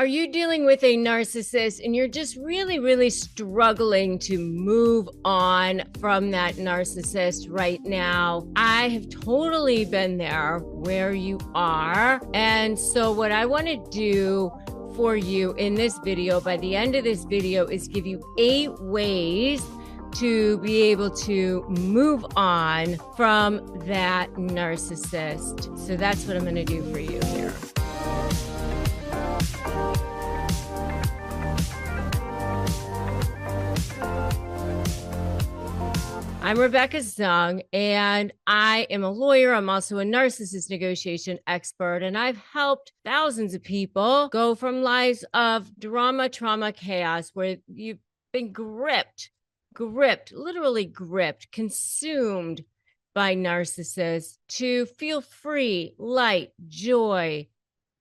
Are you dealing with a narcissist and you're just really struggling to move on from that narcissist right now? I have totally been there where you are. And so what I want to do for you in this video, by the end of this video, is give you 8 ways to be able to move on from that narcissist. So that's what I'm going to do for you here. I'm Rebecca Zung, and I am a lawyer. I'm also a narcissist negotiation expert, and I've helped thousands of people go from lives of drama, trauma, chaos, where you've been literally gripped, consumed by narcissists, to feel free, light, joy,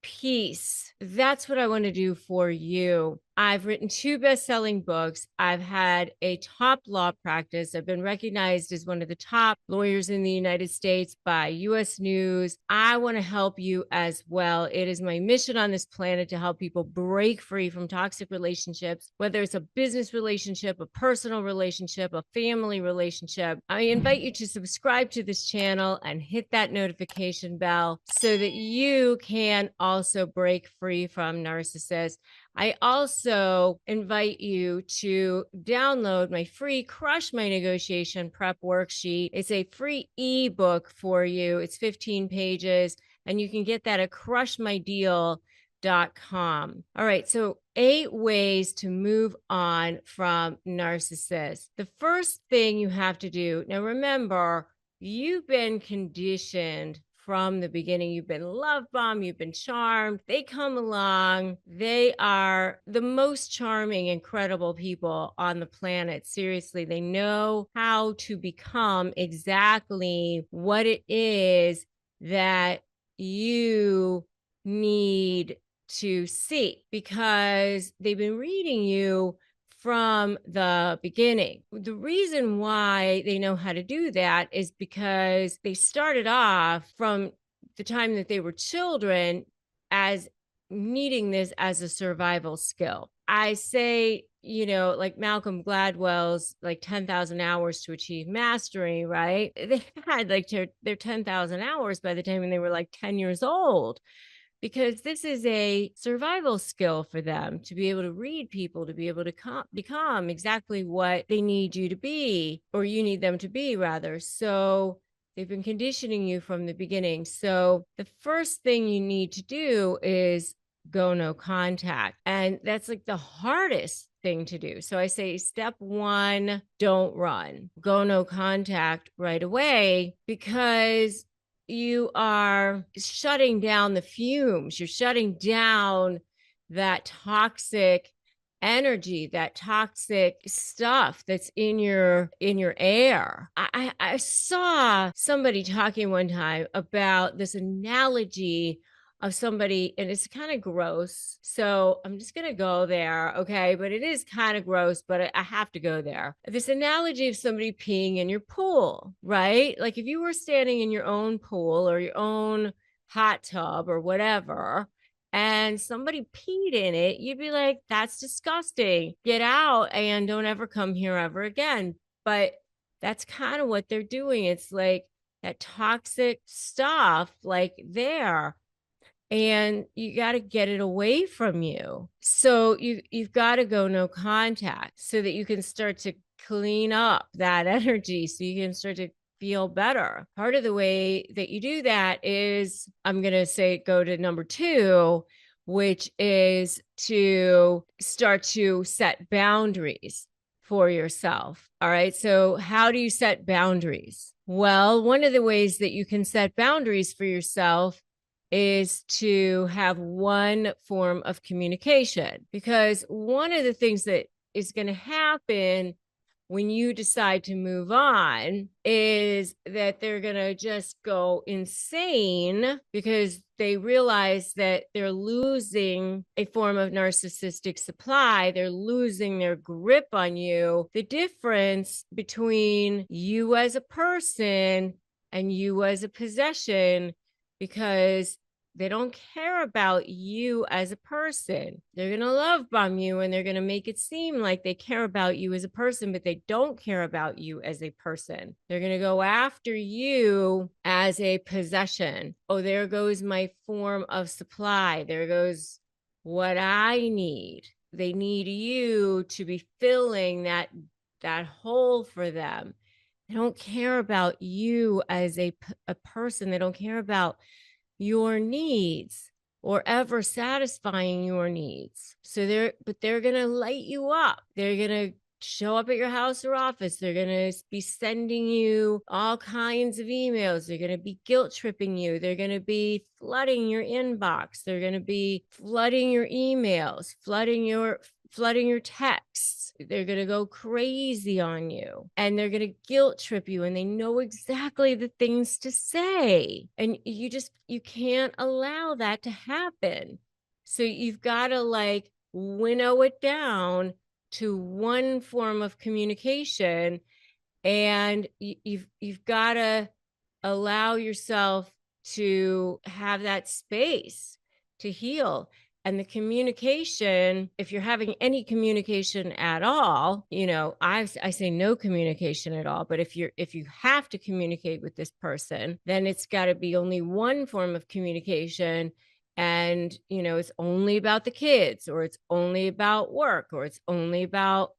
peace. That's what I want to do for you. I've written 2 best-selling books. I've had a top law practice. I've been recognized as one of the top lawyers in the United States by US News. I want to help you as well. It is my mission on this planet to help people break free from toxic relationships, whether it's a business relationship, a personal relationship, a family relationship. I invite you to subscribe to this channel and hit that notification bell so that you can also break free from narcissists. I also invite you to download my free Crush My Negotiation Prep Worksheet. It's a free ebook for you. It's 15 pages, and you can get that at crushmydeal.com. All right, so 8 ways to move on from narcissists. The first thing you have to do, now remember, you've been conditioned from the beginning. You've been love bombed, you've been charmed. They come along. They are the most charming, incredible people on the planet. Seriously, they know how to become exactly what it is that you need to see, because they've been reading you from the beginning. The reason why they know how to do that is because they started off from the time that they were children as needing this as a survival skill. I say, like Malcolm Gladwell's like 10,000 hours to achieve mastery, right? They had like their 10,000 hours by the time when they were like 10 years old, because this is a survival skill for them to be able to read people, to be able to become exactly what they need you to be, or you need them to be, rather. So they've been conditioning you from the beginning. So the first thing you need to do is go no contact. And that's like the hardest thing to do. So I say, step 1, don't run. Go no contact right away, because you are shutting down the fumes. You're shutting down that toxic energy, that toxic stuff that's in your air. I saw somebody talking one time about this analogy of somebody, and it's kind of gross, so I'm just gonna go there, okay? But it is kind of gross, but I have to go there. This analogy of somebody peeing in your pool, right? Like if you were standing in your own pool or your own hot tub or whatever, and somebody peed in it, you'd be like, that's disgusting. Get out and don't ever come here ever again. But that's kind of what they're doing. It's like that toxic stuff, like there. And you got to get it away from you. So you've got to go no contact so that you can start to clean up that energy, so you can start to feel better. Part of the way that you do that is, I'm going to say, go to number 2, which is to start to set boundaries for yourself. All right. So how do you set boundaries? Well, one of the ways that you can set boundaries for yourself is to have one form of communication, because one of the things that is going to happen when you decide to move on is that they're going to just go insane, because they realize that they're losing a form of narcissistic supply. They're losing their grip on you. The difference between you as a person and you as a possession, because They don't care about you as a person. They're going to love bomb you and they're going to make it seem like they care about you as a person, but they don't care about you as a person. They're going to go after you as a possession. Oh, there goes my form of supply. There goes what I need. They need you to be filling that hole for them. They don't care about you as a person. They don't care about your needs or ever satisfying your needs. So they're going to light you up. They're going to show up at your house or office. They're going to be sending you all kinds of emails. They're going to be guilt tripping you. They're going to be flooding your inbox. They're going to be flooding your emails, flooding your texts. They're going to go crazy on you and they're going to guilt trip you, and they know exactly the things to say. And you can't allow that to happen. So you've got to like winnow it down to one form of communication, and you've got to allow yourself to have that space to heal. And the communication, if you're having any communication at all, I say no communication at all. But if you have to communicate with this person, then it's got to be only one form of communication. And, it's only about the kids, or it's only about work, or it's only about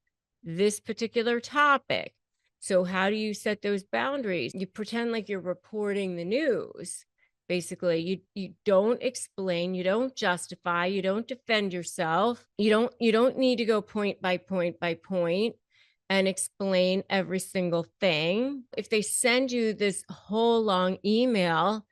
this particular topic. So how do you set those boundaries? You pretend like you're reporting the news. Basically, you don't explain, you don't justify, you don't defend yourself. You don't need to go point by point by point and explain every single thing. If they send you this whole long email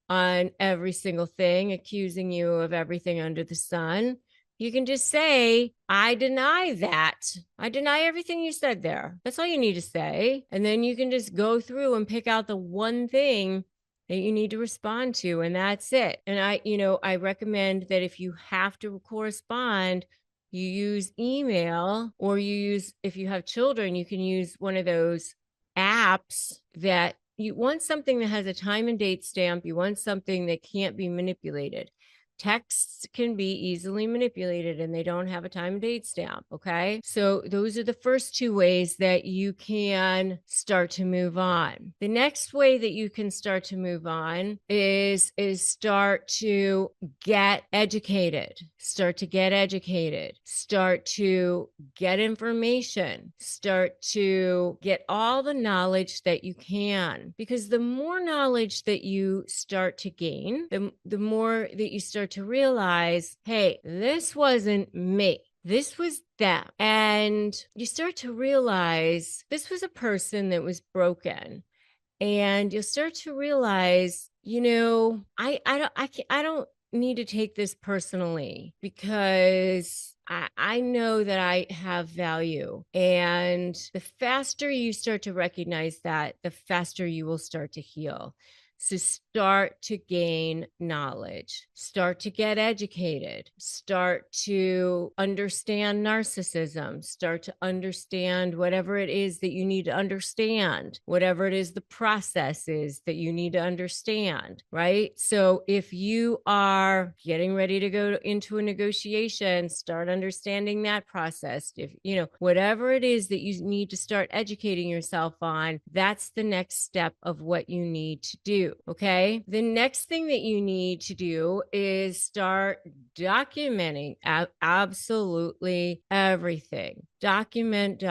on every single thing, accusing you of everything under the sun, you can just say, I deny that. I deny everything you said there. That's all you need to say. And then you can just go through and pick out the one thing that you need to respond to, and that's it. And I recommend that if you have to correspond, you use email, or if you have children, you can use one of those apps that you want something that has a time and date stamp. You want something that can't be manipulated. Texts can be easily manipulated and they don't have a time and date stamp. Okay. So those are the first two ways that you can start to move on. The next way that you can start to move on is start to get educated. Start to get educated. Start to get information. Start to get all the knowledge that you can, because the more knowledge that you start to gain, the more that you start to realize, hey, this wasn't me. This was them. And you start to realize this was a person that was broken. And you'll start to realize, I don't need to take this personally, because I know that I have value. And the faster you start to recognize that, the faster you will start to heal. So start to gain knowledge, start to get educated, start to understand narcissism, start to understand whatever it is that you need to understand, whatever it is the process is that you need to understand, right? So if you are getting ready to go into a negotiation, start understanding that process. If, whatever it is that you need to start educating yourself on, that's the next step of what you need to do. Okay. The next thing that you need to do is start documenting absolutely everything. Document.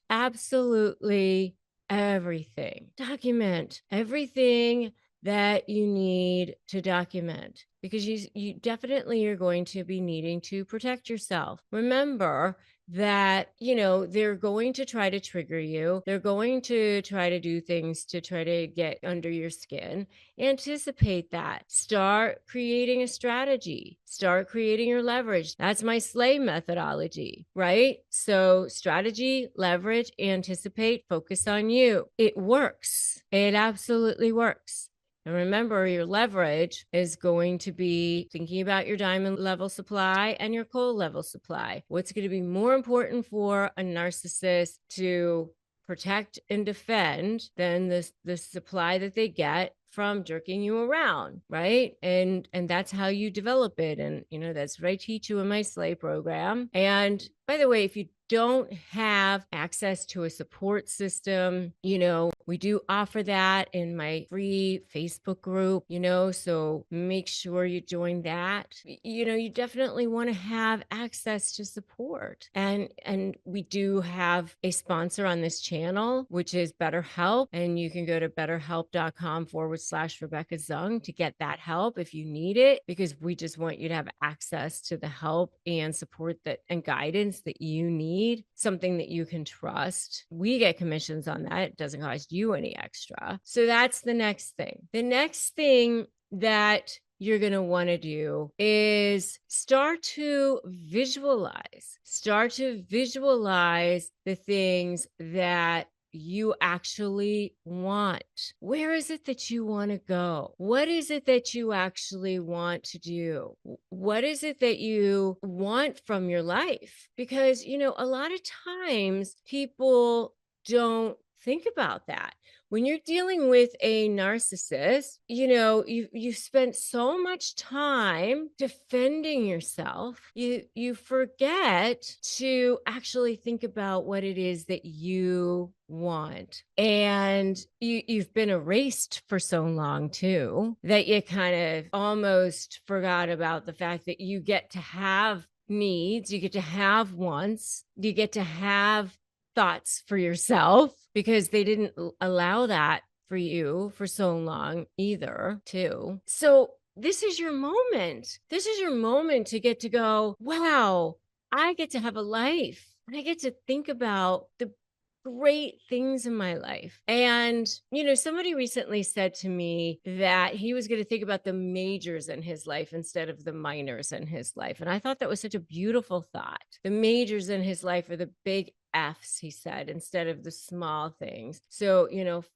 Absolutely everything. Document everything that you need to document, because you definitely are going to be needing to protect yourself. Remember that, they're going to try to trigger you. They're going to try to do things to try to get under your skin. Anticipate that. Start creating a strategy. Start creating your leverage. That's my SLAY methodology, right? So strategy, leverage, anticipate, focus on you. It works. It absolutely works. And remember, your leverage is going to be thinking about your diamond level supply and your coal level supply. What's going to be more important for a narcissist to protect and defend than the supply that they get from jerking you around, right? And that's how you develop it. And that's what I teach you in my Slay program. And by the way, if you don't have access to a support system, we do offer that in my free Facebook group, so make sure you join that. You definitely want to have access to support. And we do have a sponsor on this channel, which is BetterHelp. And you can go to betterhelp.com/Rebecca Zung to get that help if you need it, because we just want you to have access to the help and support and guidance that you need, something that you can trust. We get commissions on that. It doesn't cost you any extra. So that's the next thing. The next thing that you're going to want to do is start to visualize the things that you actually want. Where is it that you want to go? What is it that you actually want to do? What is it that you want from your life? Because, a lot of times people don't think about that. When you're dealing with a narcissist, you spent so much time defending yourself, you forget to actually think about what it is that you want. And you've been erased for so long too, that you kind of almost forgot about the fact that you get to have needs, you get to have wants, you get to have thoughts for yourself, because they didn't allow that for you for so long either, too. So this is your moment. This is your moment to get to go, wow, I get to have a life. I get to think about the great things in my life. And, somebody recently said to me that he was going to think about the majors in his life instead of the minors in his life. And I thought that was such a beautiful thought. The majors in his life are the big F's, he said, instead of the small things. So,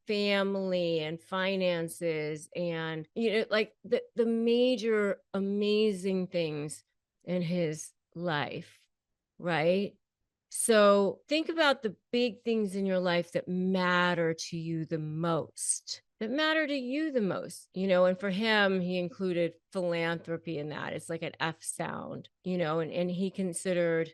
family and finances and, like the major amazing things in his life, right? So think about the big things in your life that matter to you the most. And for him, he included philanthropy in that. It's like an F sound, and he considered,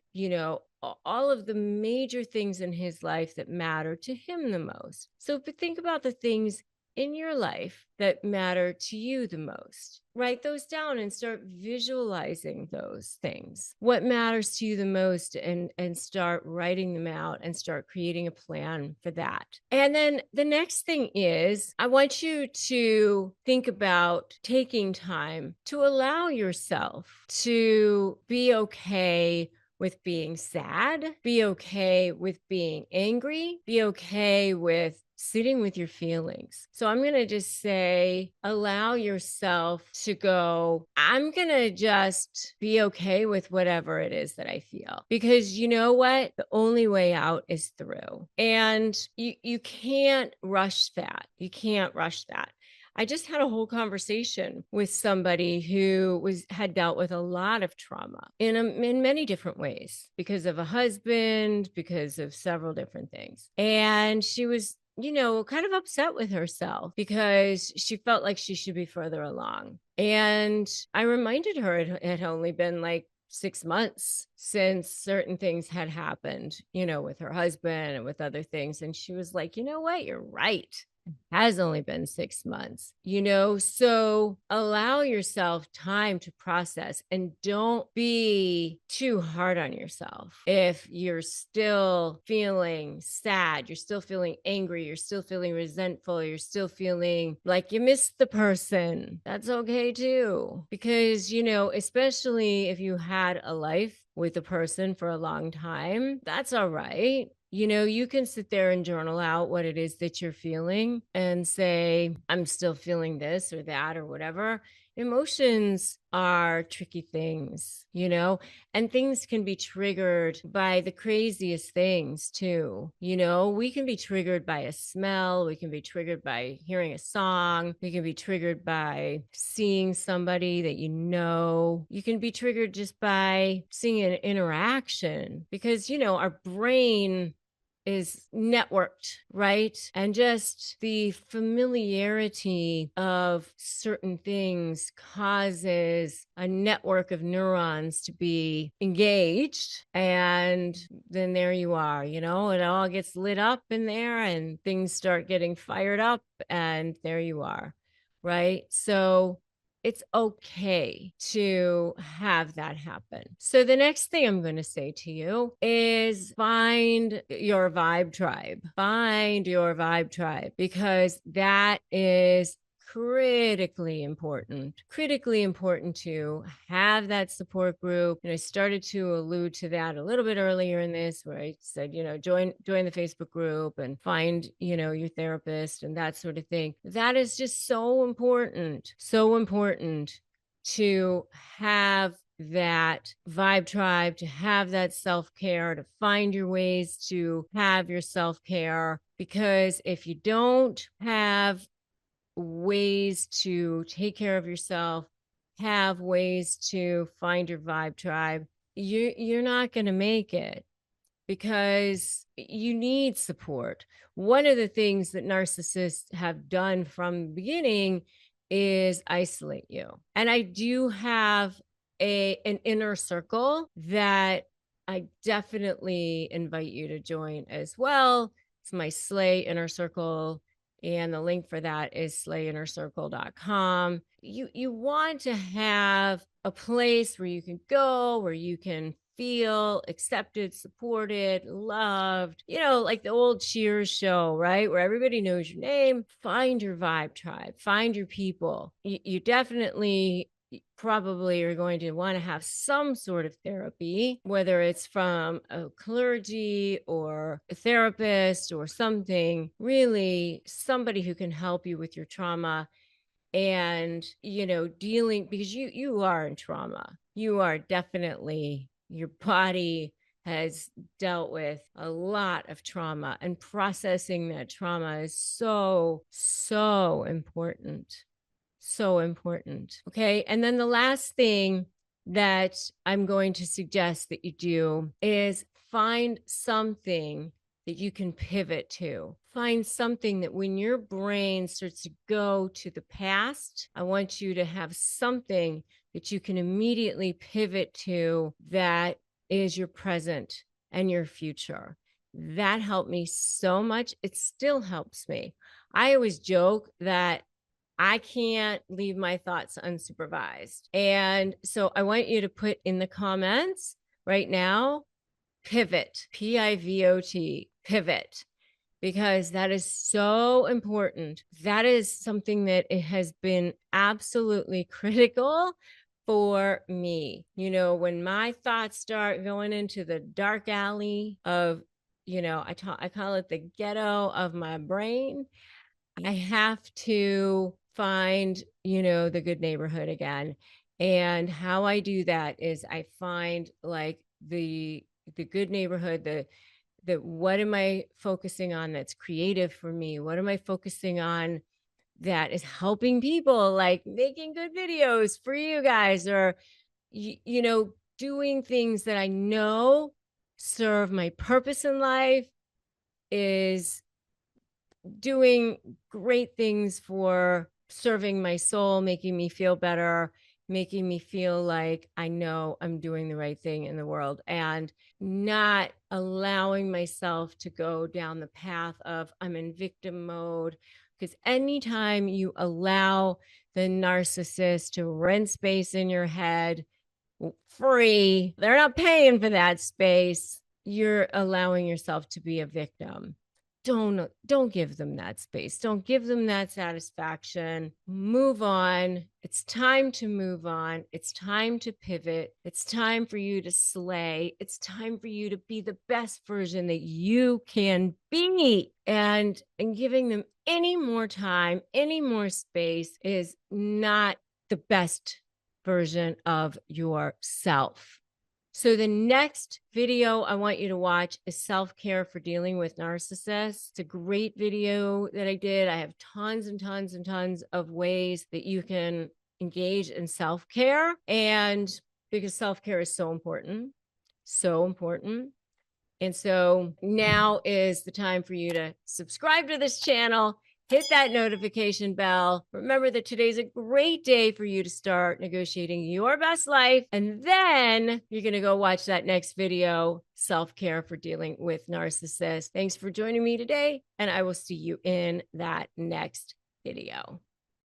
all of the major things in his life that matter to him the most. So think about the things in your life that matter to you the most. Write those down and start visualizing those things. What matters to you the most, and start writing them out and start creating a plan for that. And then the next thing is, I want you to think about taking time to allow yourself to be okay with being sad, be okay with being angry, be okay with sitting with your feelings. So I'm going to just say, allow yourself to go, I'm going to just be okay with whatever it is that I feel. Because you know what? The only way out is through. And you can't rush that. You can't rush that. I just had a whole conversation with somebody who had dealt with a lot of trauma in many different ways, because of a husband, because of several different things. And she was, kind of upset with herself because she felt like she should be further along. And I reminded her it had only been like 6 months since certain things had happened, with her husband and with other things. And she was like, you know what? You're right. Has only been 6 months, so allow yourself time to process, and don't be too hard on yourself. If you're still feeling sad, you're still feeling angry, you're still feeling resentful, you're still feeling like you missed the person, that's okay too. Because, especially if you had a life with a person for a long time, that's all right. You can sit there and journal out what it is that you're feeling and say, I'm still feeling this or that or whatever. Emotions are tricky things, and things can be triggered by the craziest things too. We can be triggered by a smell. We can be triggered by hearing a song. We can be triggered by seeing somebody that you can be triggered just by seeing an interaction, because, our brain is networked, right? And just the familiarity of certain things causes a network of neurons to be engaged. And then there you are, it all gets lit up in there and things start getting fired up. And there you are, right? So it's okay to have that happen. So the next thing I'm going to say to you is find your vibe tribe. Find your vibe tribe, because that is critically important to have that support group. And I started to allude to that a little bit earlier in this, where I said, join the Facebook group and find, your therapist and that sort of thing. That is just so important to have that vibe tribe, to have that self-care, to find your ways to have your self-care. Because if you don't have ways to take care of yourself, have ways to find your vibe tribe, you're not going to make it, because you need support. One of the things that narcissists have done from the beginning is isolate you. And I do have an inner circle that I definitely invite you to join as well. It's my Slay Inner Circle, and the link for that is slayinnercircle.com. You want to have a place where you can go, where you can feel accepted, supported, loved, like the old Cheers show, right? Where everybody knows your name. Find your vibe tribe, find your people. You definitely probably are going to want to have some sort of therapy, whether it's from a clergy or a therapist or something, really somebody who can help you with your trauma and, dealing, because you are in trauma. You are definitely, your body has dealt with a lot of trauma, and processing that trauma is so, so important. So important. Okay. And then the last thing that I'm going to suggest that you do is find something that you can pivot to. Find something that when your brain starts to go to the past, I want you to have something that you can immediately pivot to that is your present and your future. That helped me so much. It still helps me. I always joke that I can't leave my thoughts unsupervised. And so I want you to put in the comments right now, pivot, Pivot, pivot, because that is so important. That is something that it has been absolutely critical for me. When my thoughts start going into the dark alley of, I call it the ghetto of my brain, I have to find, the good neighborhood again. And how I do that is I find like the good neighborhood, the what am I focusing on that's creative for me? What am I focusing on that is helping people, like making good videos for you guys, or doing things that I know serve my purpose in life, is doing great things for serving my soul, making me feel better, making me feel like I know I'm doing the right thing in the world, and not allowing myself to go down the path of I'm in victim mode. Because anytime you allow the narcissist to rent space in your head free, they're not paying for that space, you're allowing yourself to be a victim. Don't give them that space. Don't give them that satisfaction. Move on. It's time to move on. It's time to pivot. It's time for you to slay. It's time for you to be the best version that you can be. And giving them any more time, any more space is not the best version of yourself. So the next video I want you to watch is self-care for dealing with narcissists. It's a great video that I did. I have tons and tons and tons of ways that you can engage in self-care, and because self-care is so important, so important. And so now is the time for you to subscribe to this channel, hit that notification bell. Remember that today's a great day for you to start negotiating your best life. And then you're going to go watch that next video, Self-Care for Dealing with Narcissists. Thanks for joining me today, and I will see you in that next video.